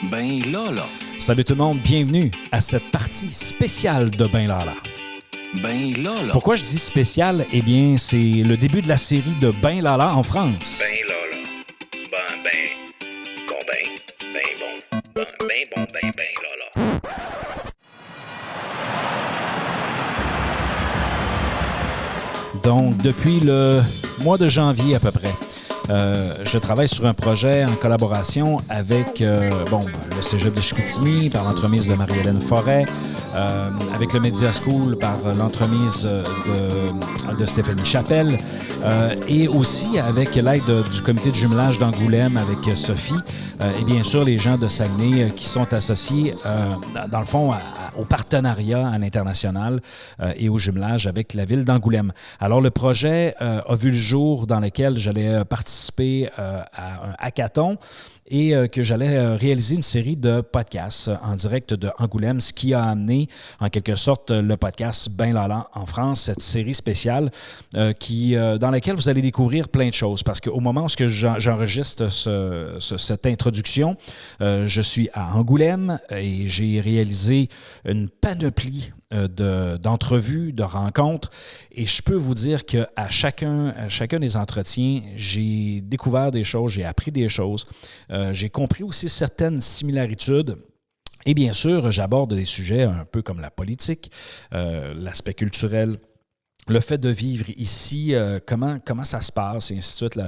Ben Lala. Salut tout le monde, bienvenue à cette partie spéciale de Ben Lala. Ben Lala. Pourquoi je dis spécial? Eh bien, c'est le début de la série de Ben Lala en France. Ben Lala. Ben Lala. Donc, depuis le mois de janvier à peu près, je travaille sur un projet en collaboration avec le Cégep de Chicoutimi par l'entremise de Marie-Hélène Forêt, avec le Media School par l'entremise de Stéphanie Chapelle et aussi avec l'aide du comité de jumelage d'Angoulême avec Sophie et bien sûr les gens de Saguenay qui sont associés dans le fond au partenariat à l'international et au jumelage avec la ville d'Angoulême. Alors le projet a vu le jour dans lequel j'allais participer à un hackathon et que j'allais réaliser une série de podcasts en direct de Angoulême, ce qui a amené en quelque sorte le podcast Ben Lala en France, cette série spéciale dans laquelle vous allez découvrir plein de choses. Parce qu'au moment où j'enregistre cette introduction, je suis à Angoulême et j'ai réalisé une panoplie d'entrevues, de rencontres. Et je peux vous dire qu'à chacun des entretiens, j'ai découvert des choses, j'ai appris des choses. J'ai compris aussi certaines similarités. Et bien sûr, j'aborde des sujets un peu comme la politique, l'aspect culturel, le fait de vivre ici, comment ça se passe, et ainsi de suite,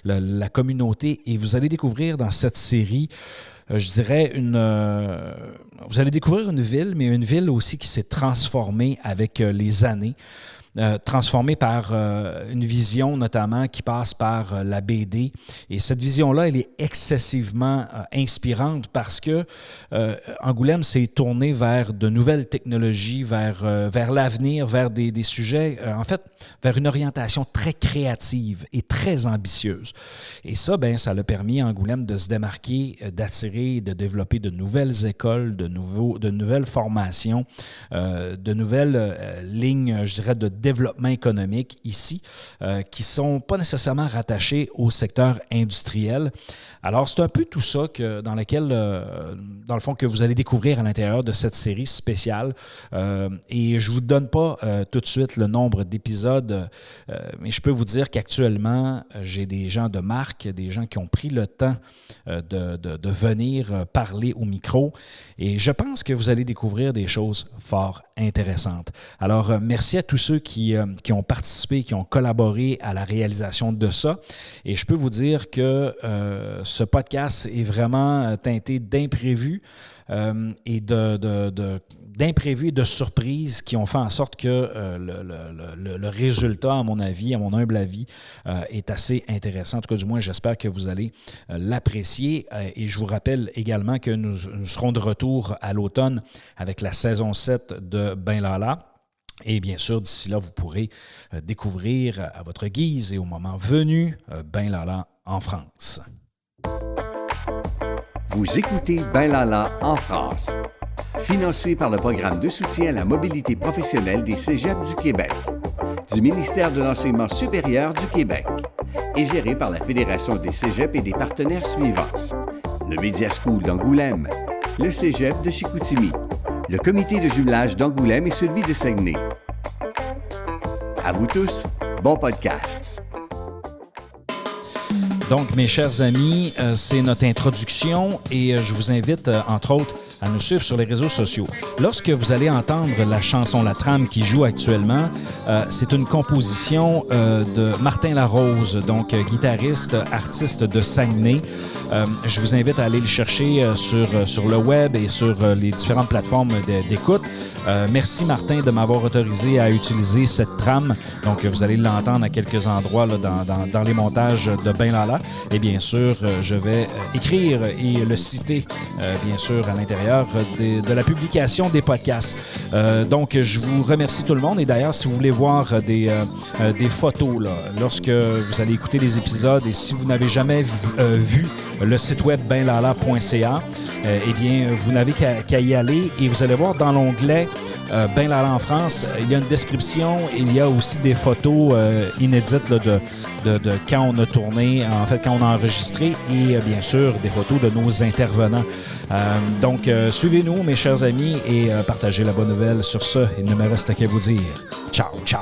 la communauté. Et vous allez découvrir dans cette série, je dirais, vous allez découvrir une ville, mais une ville aussi qui s'est transformée avec les années. Transformée par une vision notamment qui passe par la BD. Et cette vision-là, elle est excessivement inspirante parce que Angoulême s'est tourné vers de nouvelles technologies, vers l'avenir, vers des sujets, vers une orientation très créative et très ambitieuse. Et ça, ça l'a permis à Angoulême de se démarquer, d'attirer, de développer de nouvelles écoles, de nouvelles formations, de nouvelles lignes, je dirais, de développement économique ici, qui ne sont pas nécessairement rattachés au secteur industriel. Alors, c'est un peu tout ça dans le fond, que vous allez découvrir à l'intérieur de cette série spéciale. Et je ne vous donne pas tout de suite le nombre d'épisodes, mais je peux vous dire qu'actuellement, j'ai des gens de marque, des gens qui ont pris le temps de venir parler au micro. Et je pense que vous allez découvrir des choses fort intéressantes. Alors, merci à tous ceux qui ont participé, qui ont collaboré à la réalisation de ça. Et je peux vous dire que ce podcast est vraiment teinté d'imprévus et d'imprévus et de surprises qui ont fait en sorte que le résultat, à mon humble avis, est assez intéressant. En tout cas, du moins, j'espère que vous allez l'apprécier. Et je vous rappelle également que nous serons de retour à l'automne avec la saison 7 de Ben Lala. Et bien sûr, d'ici là, vous pourrez découvrir à votre guise et au moment venu Ben Lala en France. Vous écoutez Ben Lala en France, financé par le programme de soutien à la mobilité professionnelle des Cégeps du Québec, du ministère de l'Enseignement supérieur du Québec et géré par la Fédération des Cégeps et des partenaires suivants: le Media School d'Angoulême, le Cégep de Chicoutimi, le comité de jumelage d'Angoulême et celui de Saguenay. À vous tous, bon podcast. Donc, mes chers amis, c'est notre introduction et je vous invite, entre autres, à nous suivre sur les réseaux sociaux. Lorsque vous allez entendre la chanson La Trame qui joue actuellement, c'est une composition de Martin Larose, donc guitariste, artiste de Saguenay. Je vous invite à aller le chercher sur le web et sur les différentes plateformes d'écoute. Merci Martin de m'avoir autorisé à utiliser cette trame. Donc, vous allez l'entendre à quelques endroits là, dans les montages de Ben Lala. Et bien sûr, je vais écrire et le citer, bien sûr, à l'intérieur de la publication des podcasts. Donc, je vous remercie tout le monde. Et d'ailleurs, si vous voulez voir des photos là, lorsque vous allez écouter les épisodes et si vous n'avez jamais vu le site web benlala.ca. Eh bien, vous n'avez qu'à y aller et vous allez voir dans l'onglet Ben Lala en France, il y a une description, il y a aussi des photos inédites là, de quand on a tourné, en fait, quand on a enregistré et bien sûr des photos de nos intervenants. Donc, suivez-nous, mes chers amis, et partagez la bonne nouvelle. Sur ce, il ne me reste qu'à vous dire ciao, ciao!